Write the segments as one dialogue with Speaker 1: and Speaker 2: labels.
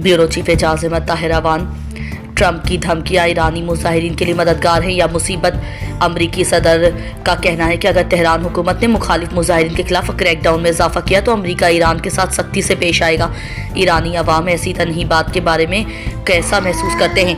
Speaker 1: Bureau chief Ejaz Ahmed Tahir Awan. Trump की धमकियां ईरानी मुजाहिरीन के लिए मददगार हैं या मुसीबत? अमरीकी सदर का कहना है कि अगर तेहरान हुकूमत ने मुखालिफ मुजाहिरीन के खिलाफ क्रैकडाउन में इजाफा किया तो अमरीका ईरान के साथ सख्ती से पेश आएगा। ईरानी अवाम ऐसी तन्ही बात के बारे में कैसा महसूस करते हैं?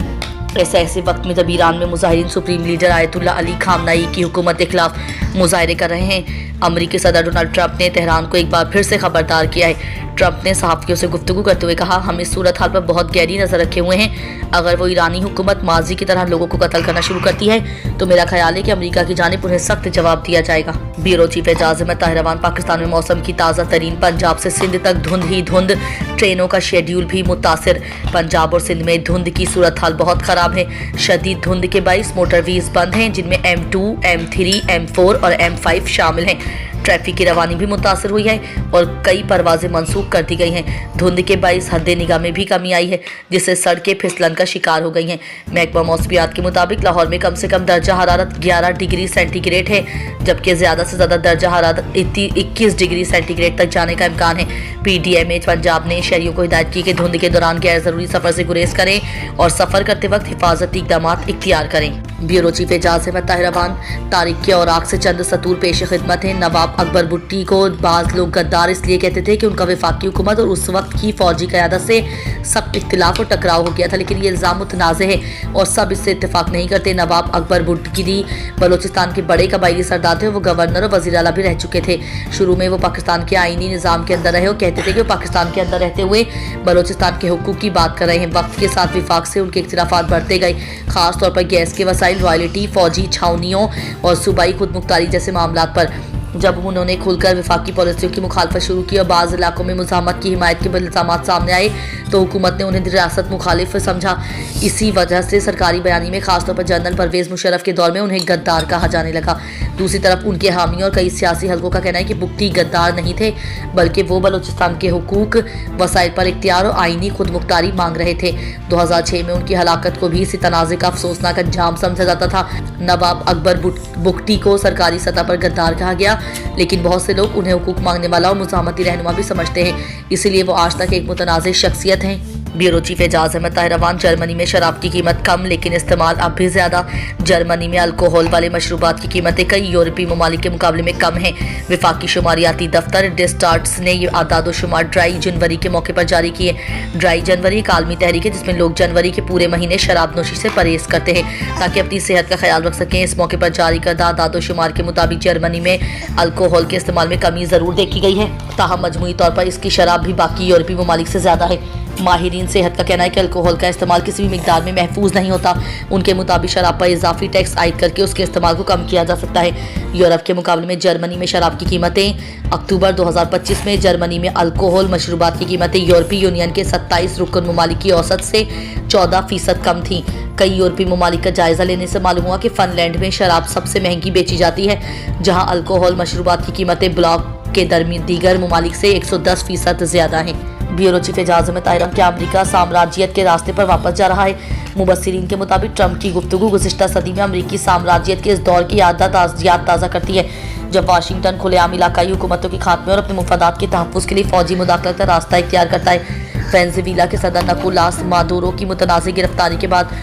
Speaker 1: ऐसे वक्त में जब ईरान में मुजाहिरीन supreme leader Ayatollah Ali Khamenei की हुकूमत के खिलाफ मुजाहरे कर रहे हैं, अमरीकी सदर डोनाल्ड ट्रंप ने तेहरान को एक बार फिर से खबरदार किया है। ट्रंप ने सहाफ़ियों से गुफ्तगू करते हुए कहा, हम इस सूरत हाल पर बहुत गहरी नज़र रखे हुए हैं। अगर वो ईरानी हुकूमत माजी की तरह लोगों को कत्ल करना शुरू करती है तो मेरा ख्याल है कि अमरीका की जानिब उन्हें सख्त जवाब दिया जाएगा। Bureau chief Ejaz Ahmed Tahir Awan. पाकिस्तान में मौसम की ताज़ा तरीन, पंजाब से सिंध तक धुंध ही धुंध, ट्रेनों का शेड्यूल भी मुतासिर। पंजाब और सिंध में धुंध की सूरत हाल बहुत ख़राब है। शदीद धुंध के बाइस मोटरवेज बंद हैं, जिनमें M2, M3, M4 और M5 शामिल हैं। ट्रैफिक की रवानी भी मुतासर हुई है और कई परवाजें मनसूख कर दी गई हैं। धुंध के बाइस हद्दे निगाह में भी कमी आई है, जिससे सड़कें फिसलन का शिकार हो गई हैं। महकमा मौसमियात के मुताबिक लाहौर में कम से कम दर्जा हरारत 11 डिग्री सेंटीग्रेड है, जबकि ज़्यादा से ज़्यादा दर्जा हरारत 21 डिग्री सेंटीग्रेड तक जाने का इम्कान है। PDMA पंजाब ने शहरियों को हिदायत की कि धुंध के दौरान गैर ज़रूरी सफ़र से गुरेज करें और सफ़र करते वक्त हिफाजती इक़दाम इख्तियार करें। Bureau chief Ejaz Ahmed Tahir Awan. तारीख के औराक से चंद सतूर पेश खिदमत हैं। नवाब अकबर भुट्टी को बाज़ लोग गद्दार इसलिए कहते थे कि उनका वफाकी हुकूमत और उस वक्त की फौजी क़यादत से सख्त इख्तिलाफ और टकराव हो गया था, लेकिन ये इल्ज़ाम मुतनाज़ है और सब इससे इत्तेफाक नहीं करते। नवाब अकबर भुट्टी बलोचिस्तान के बड़े कबायली सरदार थे। वो गवर्नर और वज़ीर आला भी रह चुके थे। शुरू में वो पाकिस्तान के आईनी निज़ाम के अंदर रहे और कहते थे कि वो पाकिस्तान के अंदर रहते हुए बलोचिस्तान के हुकूक की बात कर रहे हैं। वक्त के साथ विफाक से उनके इख्तिलाफात बढ़ते गए, खास तौर पर गैस के वसाइल, रॉयल्टी, फौजी छावनियों और सूबाई खुद मुख्तारी जैसे मामलात पर। जब उन्होंने खुलकर वफाकी पॉलिसियों की मुखालफत शुरू की और बाज़ इलाकों में मुज़ाहमत की हिमायत के इल्ज़ामात सामने आए तो हुकूमत ने उन्हें रियासत मुखालिफ समझा। इसी वजह से सरकारी बयानी में खासतौर पर जनरल परवेज़ मुशर्रफ के दौर में उन्हें गद्दार कहा जाने लगा। दूसरी तरफ उनके हामियों और कई सियासी हलकों का कहना है कि भुट्टी गद्दार नहीं थे, बल्कि वो बलोचिस्तान के हुकूक, वसाइल पर इख्तियार और आईनी खुद मुख्तारी मांग रहे थे। 2006 में उनकी हलाकत को भी इसी तनाज़े का अफसोसनाक अंजाम समझा जाता था। नवाब अकबर भुट्टी को सरकारी सतह पर गद्दार कहा गया, लेकिन बहुत से लोग उन्हें हुकूक मांगने वाला और मुज़ाहमती रहनुमा भी समझते हैं, इसलिए वो आज तक एक मुतनाज़िर शख्सियत हैं। Bureau chief Ejaz Ahmed Tahir Awan. Germany में शराब की कीमत कम लेकिन इस्तेमाल अब भी ज़्यादा। जर्मनी में अल्कोहल वाले मशरूबात की कीमतें कई यूरोपीय ममालिक के मुकाबले में कम हैं। वफाकी शुमारियाती दफ्तर डिस्टार्ट्स ने ये आदाद शुमार ड्राई जनवरी के मौके पर जारी किए। ड्राई जनवरी एक आलमी तहरीक है जिसमें लोग जनवरी के पूरे महीने शराब नोशी से परहेज करते हैं ताकि अपनी सेहत का ख्याल रख सकें। इस मौके पर जारी करदा आदाद शुमार के मुताबिक जर्मनी में अल्कोहल के इस्तेमाल में कमी ज़रूर देखी गई है, ताहम मजमूई तौर पर इसकी शराब भी बाकी यूरोपीय ममालिक से ज़्यादा है। माहिरीन सेहत का कहना है कि अल्कोहल का इस्तेमाल किसी भी मिकदार में महफूज नहीं होता। उनके मुताबिक शराब पर इजाफी टैक्स आयद करके उसके इस्तेमाल को कम किया जा सकता है। यूरोप के मुकाबले में जर्मनी में शराब की कीमतें अक्टूबर 2025 में जर्मनी में अल्कोहल मशरूबात की कीमतें यूरोपीय यूनियन के 27 रुकन ममालिक की औसत से 14% कम थी। कई यूरोपीय ममालिक का जायजा लेने से मालूम हुआ कि फिनलैंड में शराब सबसे महंगी बेची जाती है, जहाँ अल्कोहल मशरूबात की कीमतें ब्लॉक के दीगर ममालिक से 110% ज़्यादा हैं। Bureau chief Ejaz Ahmed Tahir Awan. क्या अमरीका साम्राज्यत के रास्ते पर वापस जा रहा है? मुबस्सिरीन के मुताबिक ट्रंप की गुफ्तगू गुज़िश्ता सदी में अमरीकी साम्राज्यत के इस दौर की याद ताज़ा करती है, जब वाशिंगटन खुलेआम इलाकाई हुकूमतों के खात्मे और अपने मुफादात के तहफ़्फ़ुज़ के लिए फ़ौजी मुदाखलत का रास्ता इख्तियार करता है। वेनेज़ुएला के सदर निकोलास मादुरो की मुतनाज़ गिरफ्तारी के बाद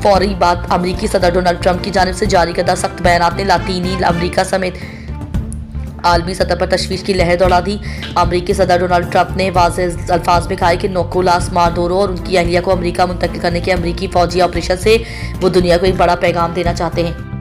Speaker 1: फौरी बाद अमरीकी सदर डोनाल्ड ट्रंप की जानिब से जारी करदा सख्त बयानात ने लातीनी अमरीका समेत आलमी सतह पर तशवीश की लहर दौड़ा दी। अमरीकी सदर डोनाल्ड ट्रंप ने वाज़ेह अल्फाज में कहा कि निकोलास मादुरो और उनकी अहलिया को अमरीका मुंतकिल करने के अमरीकी फौजी ऑपरेशन से वो दुनिया को एक बड़ा पैगाम देना चाहते हैं।